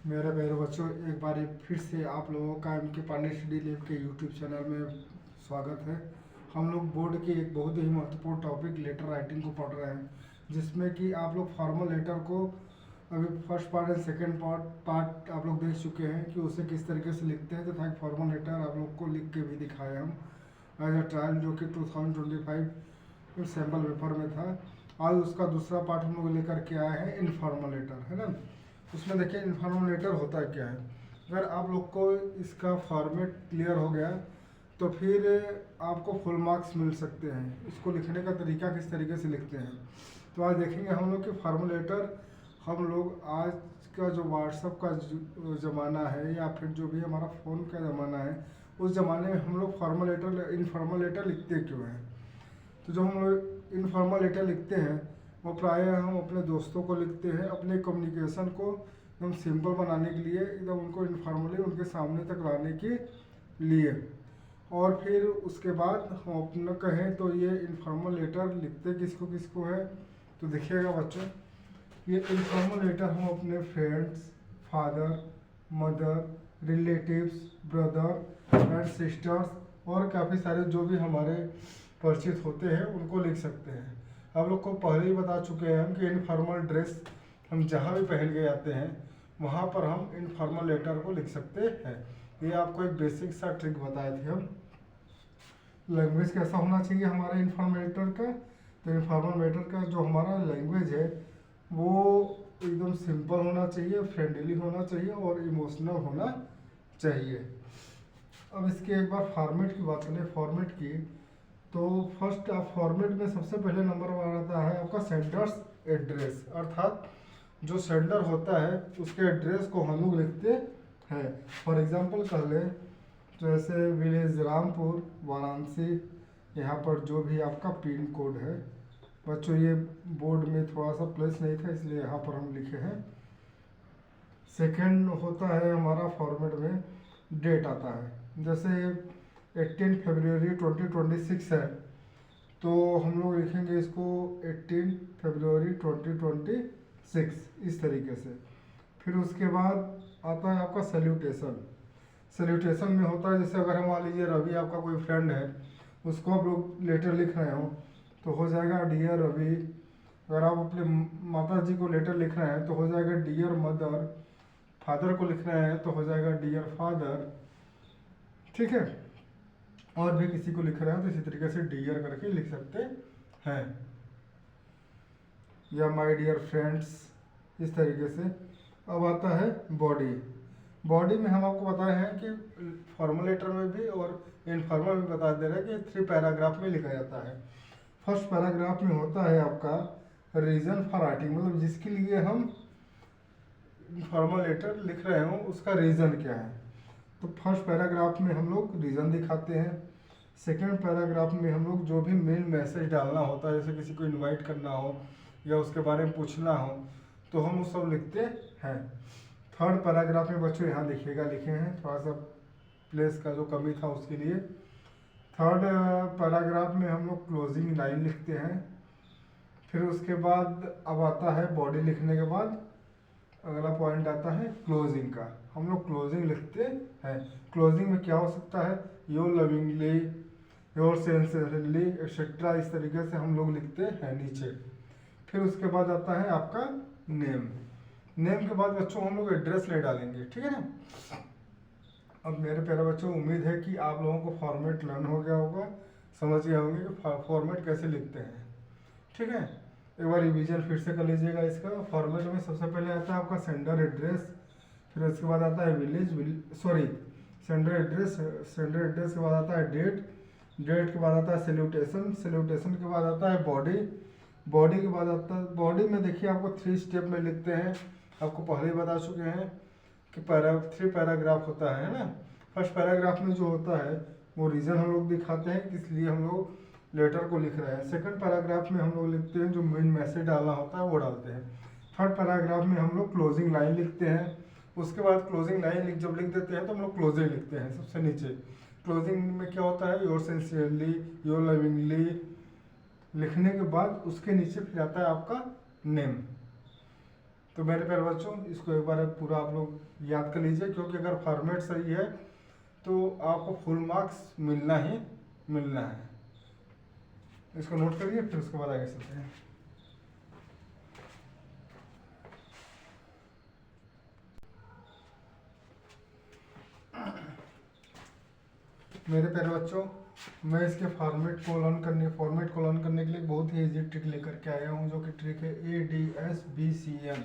मेरे प्यारे बच्चों, एक बार फिर से आप लोगों का एम के पांडे स्टडी लैब के यूट्यूब चैनल में स्वागत है। हम लोग बोर्ड के एक बहुत ही महत्वपूर्ण टॉपिक लेटर राइटिंग को पढ़ रहे हैं, जिसमें कि आप लोग फॉर्मल लेटर को अभी first part and second part आप लोग देख चुके हैं कि उसे किस तरीके से लिखते हैं। तथा एक फॉर्मल लेटर आप लोग को लिख के भी दिखाए हम एज अ ट्रायल, जो कि 2025 सैम्पल पेपर में था। आज उसका दूसरा पार्ट हम लोग लेकर के आए हैं, इनफॉर्मल लेटर, है ना। उसमें देखिए इन्फॉर्मल लेटर होता क्या है। अगर आप लोग को इसका फॉर्मेट क्लियर हो गया तो फिर आपको फुल मार्क्स मिल सकते हैं। इसको लिखने का तरीका किस तरीके से लिखते हैं तो आज देखेंगे हम लोग कि फॉर्मल लेटर हम लोग आज का जो व्हाट्सअप का ज़माना है या फिर जो भी हमारा फ़ोन का ज़माना है, उस ज़माने में हम लोग फॉर्मल लेटर इनफॉर्मल लेटर लिखते क्यों हैं। तो जो हम लोग इनफॉर्मल लेटर लिखते हैं वो प्रायः हम अपने दोस्तों को लिखते हैं, अपने कम्युनिकेशन को एकदम सिंपल बनाने के लिए, एकदम उनको इनफॉर्मली उनके सामने तक लाने के लिए। और फिर उसके बाद हम अपना कहें तो ये इनफॉर्मल लेटर लिखते किसको किसको है। तो देखिएगा बच्चों, ये इनफॉर्मल लेटर हम अपने friends, father, mother, relatives, brother and sisters और काफ़ी सारे जो भी हमारे परिचित होते हैं उनको लिख सकते हैं। आप लोग को पहले ही बता चुके हैं हम कि इनफॉर्मल ड्रेस हम जहाँ भी पहन के जाते हैं वहाँ पर हम इनफॉर्मल लेटर को लिख सकते हैं। ये आपको एक बेसिक सा ट्रिक बताए थे हम। लैंग्वेज कैसा होना चाहिए हमारे इनफॉर्मल लेटर का, तो इनफॉर्मल लेटर का जो हमारा लैंग्वेज है वो एकदम सिंपल होना चाहिए, फ्रेंडली होना चाहिए और इमोशनल होना चाहिए। अब इसके एक बार फॉर्मेट की बात करें, फॉर्मेट की, तो फर्स्ट आप फॉर्मेट में सबसे पहले नंबर वन आता है आपका सेंडर्स एड्रेस, अर्थात जो सेंडर होता है उसके एड्रेस को हम लोग लिखते हैं। फॉर एग्जांपल कह लें जैसे विलेज रामपुर, वाराणसी, यहाँ पर जो भी आपका पिन कोड है। बच्चों ये बोर्ड में थोड़ा सा प्लेस नहीं था इसलिए यहाँ पर हम लिखे हैं। सेकेंड होता है हमारा फॉर्मेट में डेट आता है, जैसे 18 फरवरी 2026 है तो हम लोग लिखेंगे इसको 18 फरवरी 2026 इस तरीके से। फिर उसके बाद आता है आपका सैल्यूटेशन। सैल्यूटेशन में होता है जैसे अगर हम मान लीजिए रवि आपका कोई फ्रेंड है, उसको आप लोग लेटर लिख रहे हो तो हो जाएगा डियर रवि। अगर आप अपने माता जी को लेटर लिख रहे हैं तो हो जाएगा डियर मदर। फादर को लिख रहे हैं तो हो जाएगा डियर फादर, ठीक है। और भी किसी को लिख रहे हैं तो इसी तरीके से डियर करके लिख सकते हैं, या माय डियर फ्रेंड्स, इस तरीके से। अब आता है बॉडी। बॉडी में हम आपको बताए हैं कि फॉर्मल लेटर में भी और इनफॉर्मल में बता दे रहे हैं कि 3 पैराग्राफ में लिखा जाता है। फर्स्ट पैराग्राफ में होता है आपका रीज़न फॉर राइटिंग, मतलब जिसके लिए हम फॉर्मल लेटर लिख रहे हो उसका रीज़न क्या है। तो फर्स्ट पैराग्राफ में हम लोग रीज़न दिखाते हैं। सेकेंड पैराग्राफ में हम लोग जो भी मेन मैसेज डालना होता है, जैसे किसी को इनवाइट करना हो या उसके बारे में पूछना हो तो हम वो सब लिखते हैं। थर्ड पैराग्राफ में बच्चों यहाँ देखिएगा लिखे हैं, थोड़ा सा प्लेस का जो कमी था उसके लिए। थर्ड पैराग्राफ में हम लोग क्लोजिंग लाइन लिखते हैं। फिर उसके बाद अब आता है बॉडी लिखने के बाद अगला पॉइंट आता है क्लोजिंग का। हम लोग क्लोजिंग लिखते हैं। क्लोजिंग में क्या हो सकता है, your lovingly, your sincerely etcetera, इस तरीके से हम लोग लिखते हैं नीचे। फिर उसके बाद आता है आपका नेम। नेम के बाद बच्चों हम लोग एड्रेस ले डालेंगे, ठीक है ना। अब मेरे प्यारे बच्चों, उम्मीद है कि आप लोगों को फॉर्मेट लर्न हो गया होगा, समझ गए होंगे कि फॉर्मेट कैसे लिखते हैं, ठीक है। एक बार रिवीजन फिर से कर लीजिएगा इसका। फॉर्मेट में सबसे पहले आता है आपका सेंडर एड्रेस, फिर उसके बाद आता है सेंडर एड्रेस, सेंडर एड्रेस के बाद आता है डेट, डेट के बाद आता है सैल्यूटेशन, सैल्यूटेशन के बाद आता है बॉडी, बॉडी के बाद आता है, बॉडी में देखिए आपको 3 स्टेप में लिखते हैं। आपको पहले ही बता चुके हैं कि 3 पैराग्राफ होता है ना। फर्स्ट पैराग्राफ में जो होता है वो रीज़न हम लोग दिखाते हैं किस लिए हम लोग लेटर को लिख रहे हैं। सेकंड पैराग्राफ में हम लोग लिखते हैं जो मेन मैसेज डालना होता है वो डालते हैं। थर्ड पैराग्राफ में हम लोग क्लोजिंग लाइन लिखते हैं। उसके बाद क्लोजिंग लाइन जब लिख देते हैं तो हम लोग क्लोजिंग लिखते हैं सबसे नीचे। क्लोजिंग में क्या होता है, योर सिंसियरली, योर लविंगली लिखने के बाद उसके नीचे फिर आता है आपका नेम। तो तो मेरे प्यारे बच्चों, इसको एक बार पूरा आप लोग याद कर लीजिए, क्योंकि अगर फॉर्मेट सही है तो आपको फुल मार्क्स मिलना ही मिलना है। इसको नोट करिए, फिर उसके बाद आगे चलते हैं। मेरे प्यारे बच्चों, मैं इसके फॉर्मेट को लर्न करने के लिए बहुत ही इजी ट्रिक लेकर के आया हूँ, जो कि ट्रिक है ADSBCM।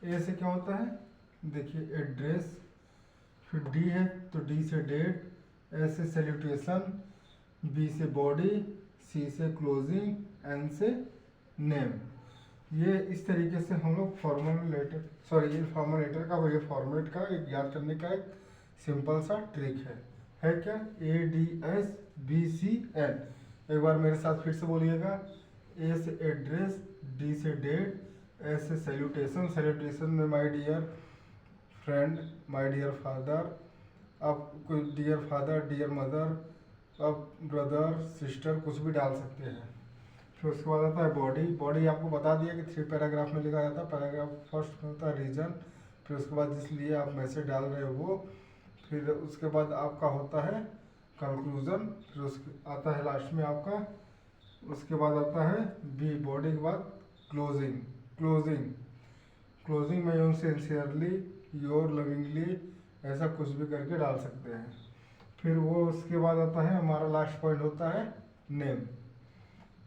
ए से क्या होता है, देखिए एड्रेस, फिर डी है तो डी से डेट, एस से सैल्यूटेशन, बी से बॉडी, सी से क्लोजिंग, एन से नेम। ये इस तरीके से हम लोग इनफॉर्मल लेटर का ये फॉर्मेट का एक याद करने का एक सिंपल सा ट्रिक है क्या, ADSBCN। एक बार मेरे साथ फिर से बोलिएगा। ए से एड्रेस, डी से डेट, एस से सैल्यूटेशन में my dear friend, my dear father, आप कोई डियर फादर, डियर मदर, आप ब्रदर सिस्टर कुछ भी डाल सकते हैं। फिर उसके बाद आता है बॉडी आपको बता दिया कि 3 पैराग्राफ में लिखा जाता है। पैराग्राफ फर्स्ट में होता है रीजन, फिर उसके बाद जिसलिए आप मैसेज डाल रहे हो वो, फिर उसके बाद आपका होता है कंक्लूजन, फिर उसके आता है लास्ट में आपका, उसके बाद आता है बी, बॉडी के बाद क्लोजिंग में यूँ सिंसियरली, योर लविंगली, ऐसा कुछ भी करके डाल सकते हैं। फिर वो उसके बाद आता है हमारा लास्ट पॉइंट होता है नेम।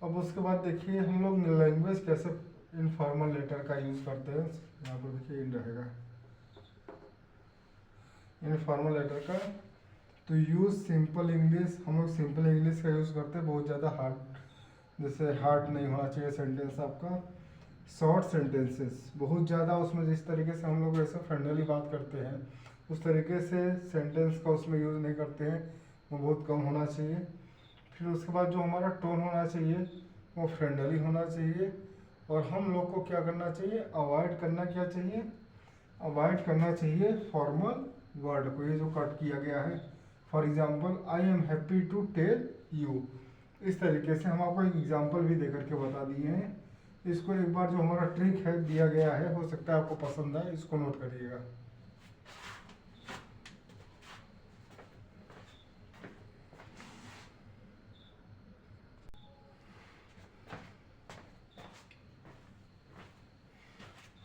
अब उसके बाद देखिए हम लोग लैंग्वेज कैसे इनफॉर्मल लेटर का यूज़ करते हैं। यहाँ पर देखिए इन रहेगा इनफॉर्मल लेटर का, तो यूज़ सिंपल इंग्लिश। हम लोग सिंपल इंग्लिश का यूज़ करते हैं, बहुत ज़्यादा हार्ड जैसे हार्ड नहीं होना चाहिए सेंटेंस आपका। शॉर्ट सेंटेंसेस बहुत ज़्यादा उसमें जिस तरीके से हम लोग ऐसे फ्रेंडली बात करते हैं उस तरीके से सेंटेंस का उसमें यूज़ नहीं करते हैं, वो बहुत कम होना चाहिए। फिर उसके बाद जो हमारा टोन होना चाहिए वो फ्रेंडली होना चाहिए। और हम लोग को क्या करना चाहिए, अवॉइड करना चाहिए फॉर्मल वर्ड को, ये जो कट किया गया है। For example, I am happy to tell you, इस तरीके से हम आपको एक एग्जाम्पल भी दे करके बता दिए हैं। इसको एक बार जो हमारा ट्रिक है दिया गया है, हो सकता है आपको पसंद आए, इसको नोट करिएगा।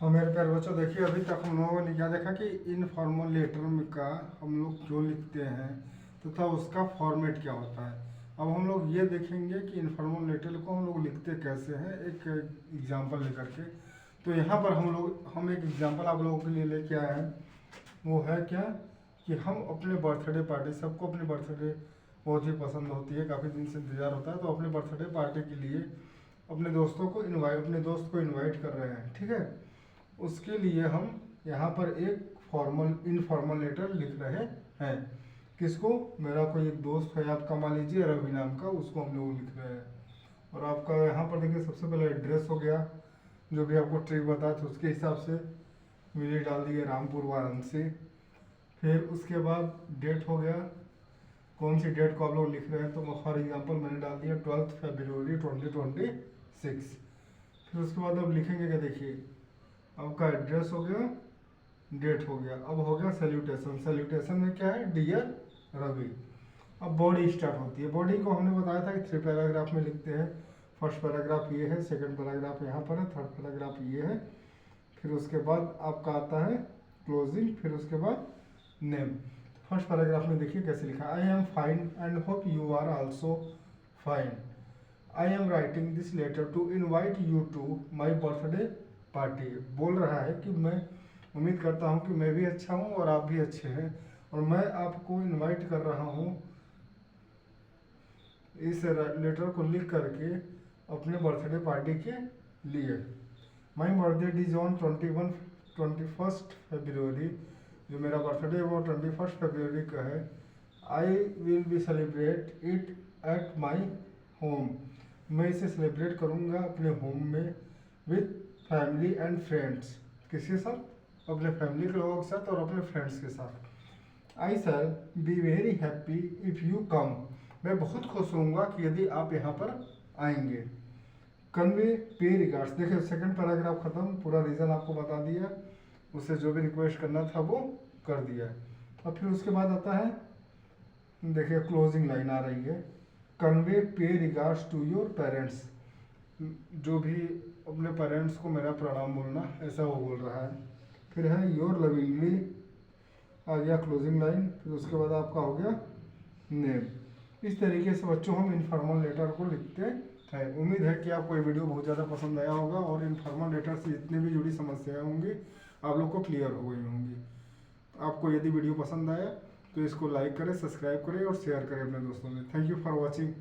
हाँ मेरे प्यारे बच्चों, देखिए अभी तक हम लोगों ने क्या देखा कि इनफॉर्मल लेटर में का हम लोग क्यों लिखते हैं तथा उसका फॉर्मेट क्या होता है। अब हम लोग ये देखेंगे कि इनफॉर्मल लेटर को हम लोग लिखते कैसे हैं, एक एग्जांपल लेकर के। तो यहाँ पर हम एक एग्जांपल आप लोगों के लिए लेके आए हैं। वो है क्या कि हम अपने बर्थडे पार्टी, सबको अपनी बर्थडे बहुत ही पसंद होती है, काफ़ी दिन से इंतज़ार होता है, तो अपने बर्थडे पार्टी के लिए अपने दोस्त को इनवाइट कर रहे हैं, ठीक है। उसके लिए हम यहाँ पर एक इनफॉर्मल लेटर लिख रहे हैं। किसको, मेरा कोई एक दोस्त है आपका, मान लीजिए रवि नाम का, उसको हम लोग लिख रहे हैं। और आपका यहाँ पर देखिए सबसे पहले एड्रेस हो गया, जो भी आपको ट्रिक बताया था उसके हिसाब से मेरे डाल दिए रामपुर वाराणसी। फिर उसके बाद डेट हो गया, कौन सी डेट को आप लोग लिख रहे हैं, तो फॉर एग्जांपल मैंने डाल दिया 12 फरवरी 2026। फिर उसके बाद अब लिखेंगे क्या, देखिए आपका एड्रेस हो गया, डेट हो गया, अब हो गया सैल्यूटेशन में क्या है, डियर रवि। अब बॉडी स्टार्ट होती है। बॉडी को हमने बताया था कि 3 पैराग्राफ में लिखते हैं। फर्स्ट पैराग्राफ ये है, सेकंड पैराग्राफ यहाँ पर है, थर्ड पैराग्राफ ये है। फिर उसके बाद आपका आता है क्लोजिंग, फिर उसके बाद नेम। फर्स्ट पैराग्राफ में देखिए कैसे लिखा, I am fine and hope you are also fine. I am writing this letter to invite you to my birthday party. बोल रहा है कि मैं उम्मीद करता हूँ कि मैं भी अच्छा हूँ और आप भी अच्छे हैं, और मैं आपको इनवाइट कर रहा हूँ इस लेटर को लिख करके अपने बर्थडे पार्टी के लिए। My birthday is on 21st फरवरी, जो मेरा बर्थडे है वो 21st फरवरी का है। I will be celebrate it at my home, मैं इसे सेलिब्रेट करूँगा अपने होम में, विथ फैमिली एंड फ्रेंड्स, किसके साथ, अपने फैमिली के लोगों के साथ और अपने फ्रेंड्स के साथ। I shall be very happy if you come, मैं बहुत खुश होऊंगा कि यदि आप यहाँ पर आएंगे। कन्वे पे रिगार्ड्स। देखिए सेकंड पैराग्राफ खत्म, पूरा रीज़न आपको बता दिया, उससे जो भी रिक्वेस्ट करना था वो कर दिया। अब फिर उसके बाद आता है, देखिए क्लोजिंग लाइन आ रही है, कन्वे पे रिगार्ड्स टू योर पेरेंट्स। जो भी अपने पेरेंट्स को मेरा प्रणाम बोलना, ऐसा वो बोल रहा है। फिर है योर लविंगली, आ गया क्लोजिंग लाइन। फिर उसके बाद आपका हो गया नेम। इस तरीके से बच्चों हम इनफॉर्मल लेटर को लिखते हैं। उम्मीद है कि आपको ये वीडियो बहुत ज़्यादा पसंद आया होगा और इनफॉर्मल लेटर से जितनी भी जुड़ी समस्याएं होंगी आप लोग को क्लियर हो गई होंगी। आपको यदि वीडियो पसंद आया तो इसको लाइक करें, सब्सक्राइब करें और शेयर करें अपने दोस्तों में। Thank you for watching.